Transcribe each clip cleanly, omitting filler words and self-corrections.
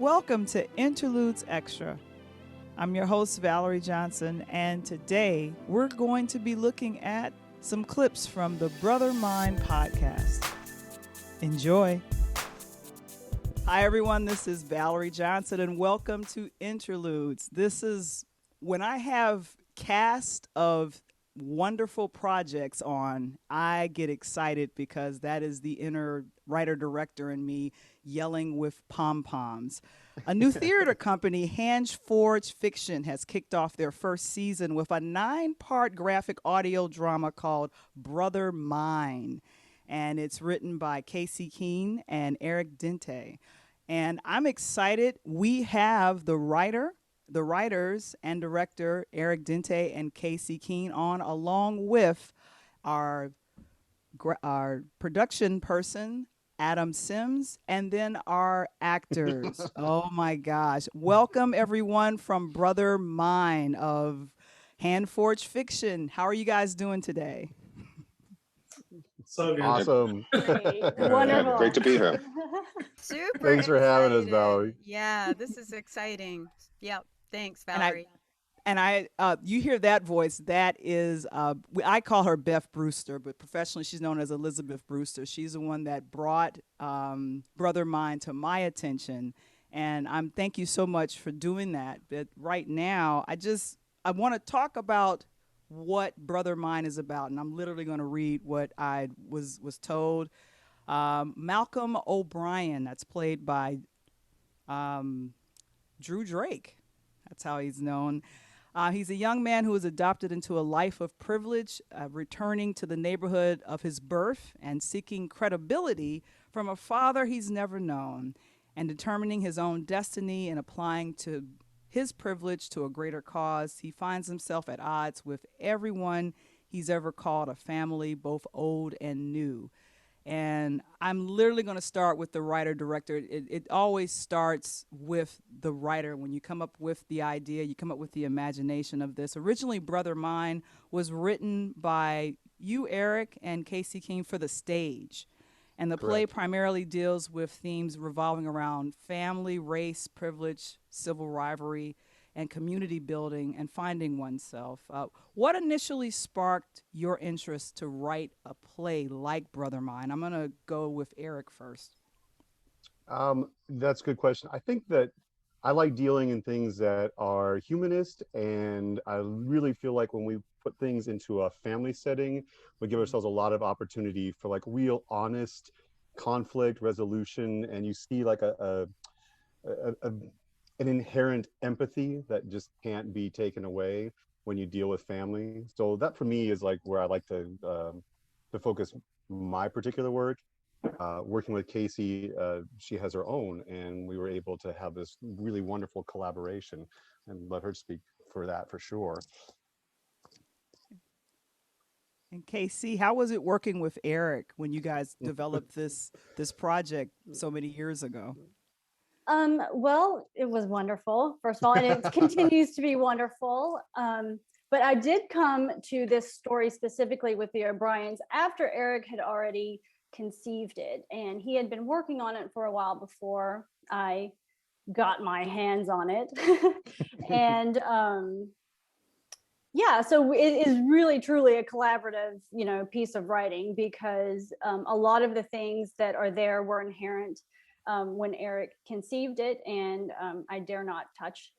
Welcome to Interludes Extra. I'm your host, Valerie Johnson, and today we're going to be looking at some clips from the Brother Mine podcast. Enjoy. Hi, everyone. This is Valerie Johnson, and welcome to Interludes. This is when I have cast of wonderful projects on, I get excited because that is the inner writer-director in me yelling with pom-poms. A new theater company, Hand Forge Fiction, has kicked off their first season with a 9-part graphic audio drama called Brother Mine. And it's written by KC Keene and Eric Dente. And I'm excited. We have the writers and director Eric Dente and KC Keene on, along with our production person, Adam Sims, and then our actors. Oh my gosh. Welcome everyone from Brother Mine of Hand Forge Fiction. How are you guys doing today? So good. Awesome. Great. Wonderful. Great to be here. Super Thanks for having us, excited. Valerie. Yeah, this is exciting. Yep. Thanks, Valerie. And I you hear that voice, that is, I call her Beth Brewster, but professionally she's known as Elizabeth Brewster. She's the one that brought Brother Mine to my attention. And thank you so much for doing that. But right now, I want to talk about what Brother Mine is about. And I'm literally going to read what I was told. Malcolm O'Brien, that's played by Drew Drake. That's how he's known. He's a young man who was adopted into a life of privilege, returning to the neighborhood of his birth and seeking credibility from a father he's never known, and determining his own destiny and applying to his privilege to a greater cause. He finds himself at odds with everyone he's ever called a family, both old and new. And I'm literally going to start with the writer-director. It always starts with the writer. When you come up with the idea, you come up with the imagination of this. Originally, Brother Mine was written by you, Eric, and KC Keene for the stage. And the play primarily deals with themes revolving around family, race, privilege, civil rivalry, and community building and finding oneself. What initially sparked your interest to write a play like Brother Mine? I'm going to go with Eric first. That's a good question. I think that I like dealing in things that are humanist, and I really feel like when we put things into a family setting, we give ourselves a lot of opportunity for like real honest conflict resolution, and you see like an inherent empathy that just can't be taken away when you deal with family. So that for me is like where I like to focus my particular work. Working with Casey, she has her own, and we were able to have this really wonderful collaboration, and let her speak for that for sure. And KC, how was it working with Eric when you guys developed this project so many years ago? Well, it was wonderful, first of all, and it continues to be wonderful. But I did come to this story specifically with the O'Briens after Eric had already conceived it, and he had been working on it for a while before I got my hands on it. And yeah, so it is really truly a collaborative, piece of writing, because a lot of the things that are there were inherent when Eric conceived it, and I dare not touch.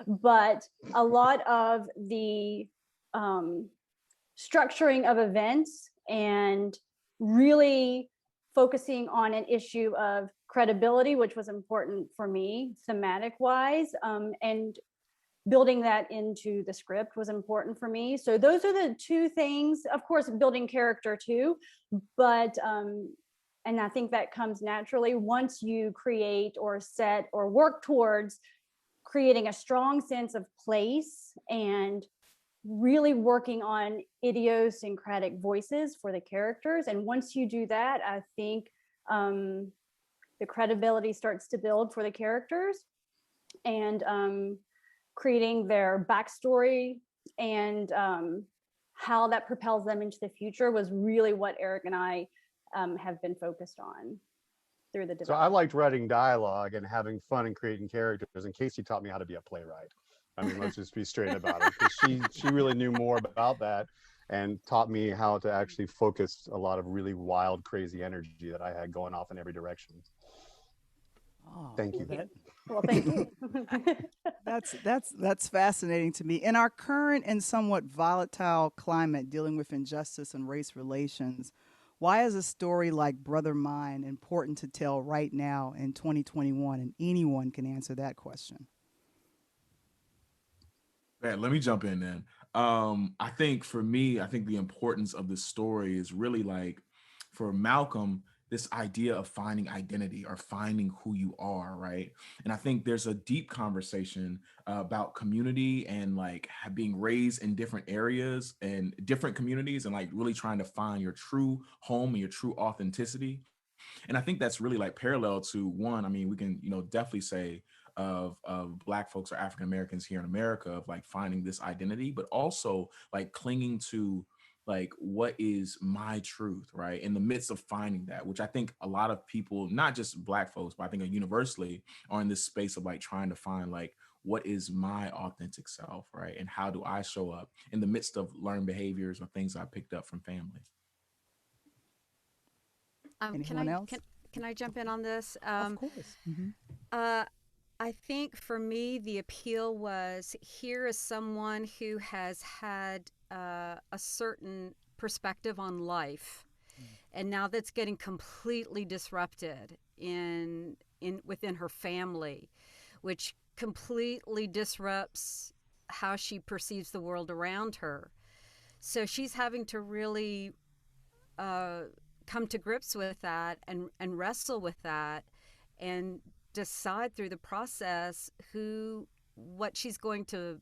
But a lot of the structuring of events and really focusing on an issue of credibility, which was important for me thematic wise, and building that into the script was important for me. So those are the two things. Of course, building character too, but and I think that comes naturally once you create or set or work towards creating a strong sense of place and really working on idiosyncratic voices for the characters. And once you do that, I think the credibility starts to build for the characters, and creating their backstory and how that propels them into the future was really what Eric and I have been focused on. through the So I development. liked writing dialogue and having fun and creating characters, and Casey taught me how to be a playwright. I mean, let's just be straight about it, because she really knew more about that and taught me how to actually focus a lot of really wild, crazy energy that I had going off in every direction. Oh, Thank well, you. Well, thank you. that's fascinating to me. In our current and somewhat volatile climate dealing with injustice and race relations, why is a story like Brother Mine important to tell right now in 2021? And anyone can answer that question. Man, let me jump in then. I think for me, I think the importance of this story is really like for Malcolm, this idea of finding identity or finding who you are, right? And I think there's a deep conversation about community and like being raised in different areas and different communities and like really trying to find your true home and your true authenticity. And I think that's really like parallel to one. I mean, we can, definitely say of Black folks or African Americans here in America of like finding this identity, but also like clinging to like what is my truth, right? In the midst of finding that, which I think a lot of people, not just Black folks, but I think universally are in this space of like trying to find like what is my authentic self, right? And how do I show up in the midst of learned behaviors or things I picked up from family? Anyone else? Can I jump in on this? Of course. Mm-hmm. I think for me, the appeal was here is someone who has had a certain perspective on life, and now that's getting completely disrupted in within her family, which completely disrupts how she perceives the world around her. So she's having to really come to grips with that and wrestle with that and decide through the process what she's going to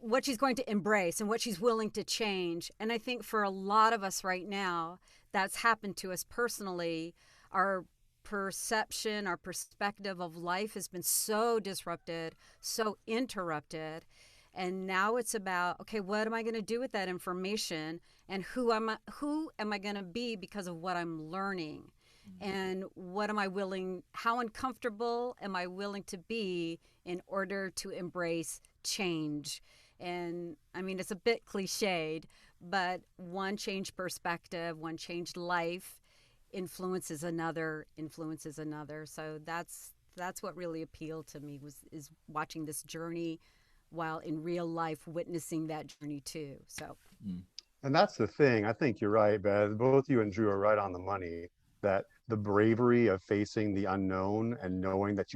what she's going to embrace and what she's willing to change. And I think for a lot of us right now, that's happened to us personally. Our perception, our perspective of life has been so disrupted, so interrupted. And now it's about, okay, what am I going to do with that information, and who am I going to be because of what I'm learning? And what am I willing, how uncomfortable am I willing to be in order to embrace change? And I mean, it's a bit cliched, but one changed perspective, one changed life influences another. So that's what really appealed to me is watching this journey while in real life witnessing that journey too. So And that's the thing. I think you're right, Beth. Both you and Drew are right on the money, that the bravery of facing the unknown and knowing that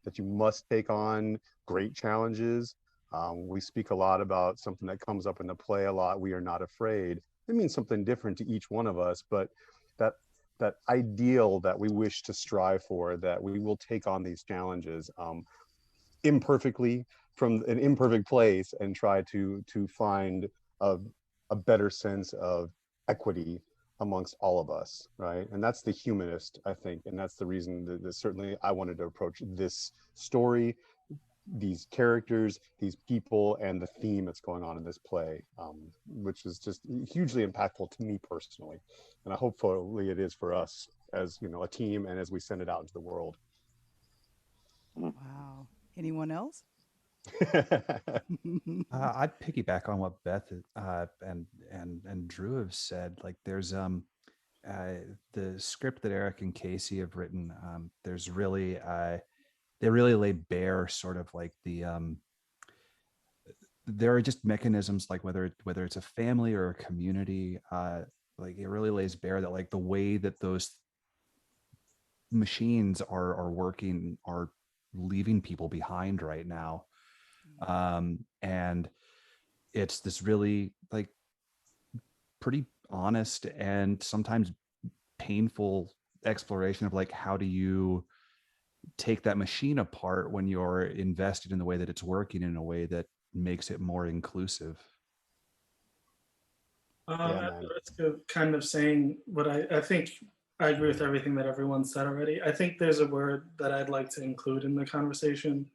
that you must take on great challenges. We speak a lot about something that comes up in the play a lot. We are not afraid. It means something different to each one of us, but that ideal that we wish to strive for, that we will take on these challenges imperfectly from an imperfect place and try to find a better sense of equity amongst all of us, right? And that's the humanist, I think, and that's the reason that certainly I wanted to approach this story, these characters, these people, and the theme that's going on in this play, which is just hugely impactful to me personally, and hopefully it is for us as a team and as we send it out into the world. Wow. Anyone else? I'd piggyback on what Beth and Drew have said. Like, there's the script that Eric and Casey have written. There's really they really lay bare sort of like the there are just mechanisms, like whether it's a family or a community. Like, it really lays bare that like the way that those machines are working are leaving people behind right now. And it's this really like pretty honest and sometimes painful exploration of like, how do you take that machine apart when you're invested in the way that it's working in a way that makes it more inclusive? Yeah, At man. the risk of kind of saying what I think, I agree with everything that everyone said already. I think there's a word that I'd like to include in the conversation,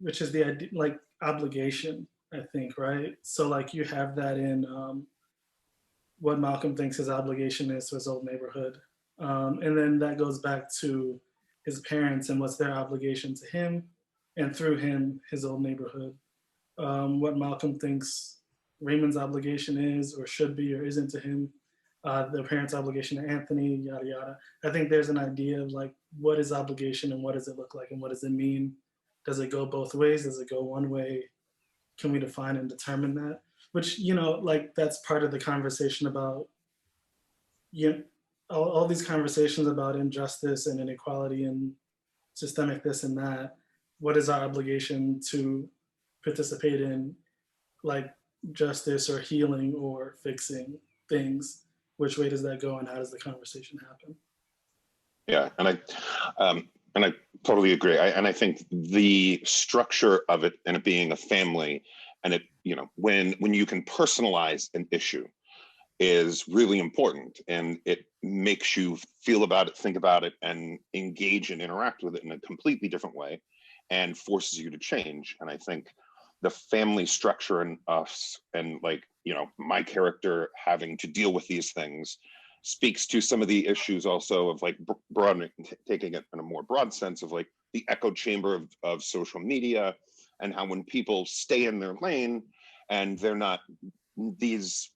which is the idea, like obligation, I think, right? So like you have that what Malcolm thinks his obligation is to his old neighborhood. And then that goes back to his parents and what's their obligation to him, and through him, his old neighborhood. What Malcolm thinks Raymond's obligation is or should be or isn't to him, their parents' obligation to Anthony, yada, yada. I think there's an idea of like, what is obligation and what does it look like and what does it mean? Does it go both ways? Does it go one way? Can we define and determine that? Which, like that's part of the conversation about, all these conversations about injustice and inequality and systemic this and that. What is our obligation to participate in, like justice or healing or fixing things? Which way does that go, and how does the conversation happen? Yeah, and I totally agree. And I think the structure of it and it being a family, and it, when you can personalize an issue, is really important, and it makes you feel about it, think about it, and engage and interact with it in a completely different way, and forces you to change. And I think the family structure and us, and like, my character having to deal with these things, speaks to some of the issues also of like broadening, taking it in a more broad sense of like the echo chamber of social media, and how when people stay in their lane and they're not these,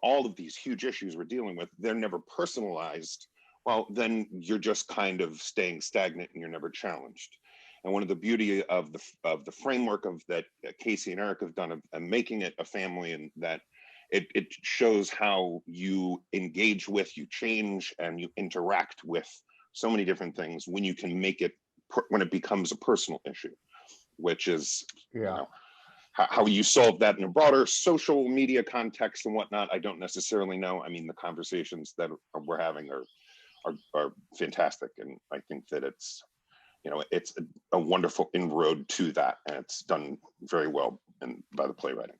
all of these huge issues we're dealing with, they're never personalized. Well, then you're just kind of staying stagnant and you're never challenged. And one of the beauty of the framework of that Casey and Eric have done of making it a family, and that it shows how you engage with, you change, and you interact with so many different things when you can make it, when it becomes a personal issue, which is, how you solve that in a broader social media context and whatnot, I don't necessarily know. I mean, the conversations that we're having are fantastic. And I think that it's a wonderful inroad to that, and it's done very well by the playwriting.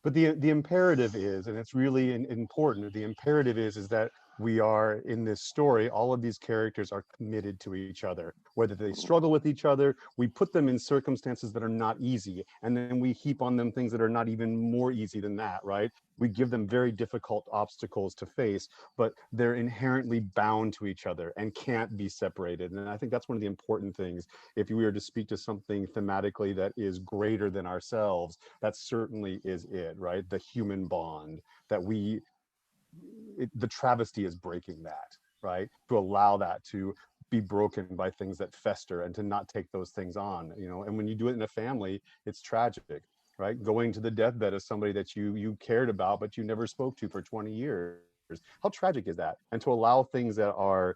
But the imperative is, and it's really important, the imperative is that we are in this story, all of these characters are committed to each other. Whether they struggle with each other, we put them in circumstances that are not easy, and then we heap on them things that are not even more easy than that, right? We give them very difficult obstacles to face, but they're inherently bound to each other and can't be separated. And I think that's one of the important things. If we were to speak to something thematically that is greater than ourselves, that certainly is it, right? The human bond that the travesty is breaking that, right? To allow that to be broken by things that fester and to not take those things on, and when you do it in a family, it's tragic, right? Going to the deathbed of somebody that you cared about, but you never spoke to for 20 years. How tragic is that? And to allow things that are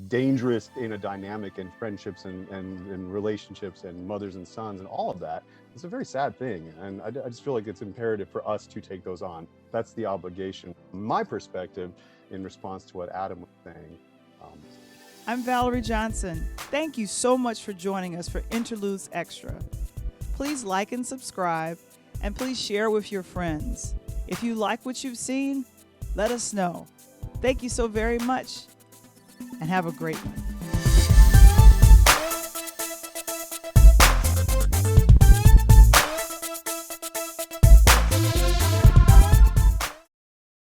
dangerous in a dynamic and friendships and relationships and mothers and sons and all of that, it's a very sad thing. And I just feel like it's imperative for us to take those on. That's the obligation. My perspective in response to what Adam was saying. I'm Valerie Johnson. Thank you so much for joining us for Interludes Extra. Please like and subscribe, and please share with your friends. If you like what you've seen, let us know. Thank you so very much, and have a great one.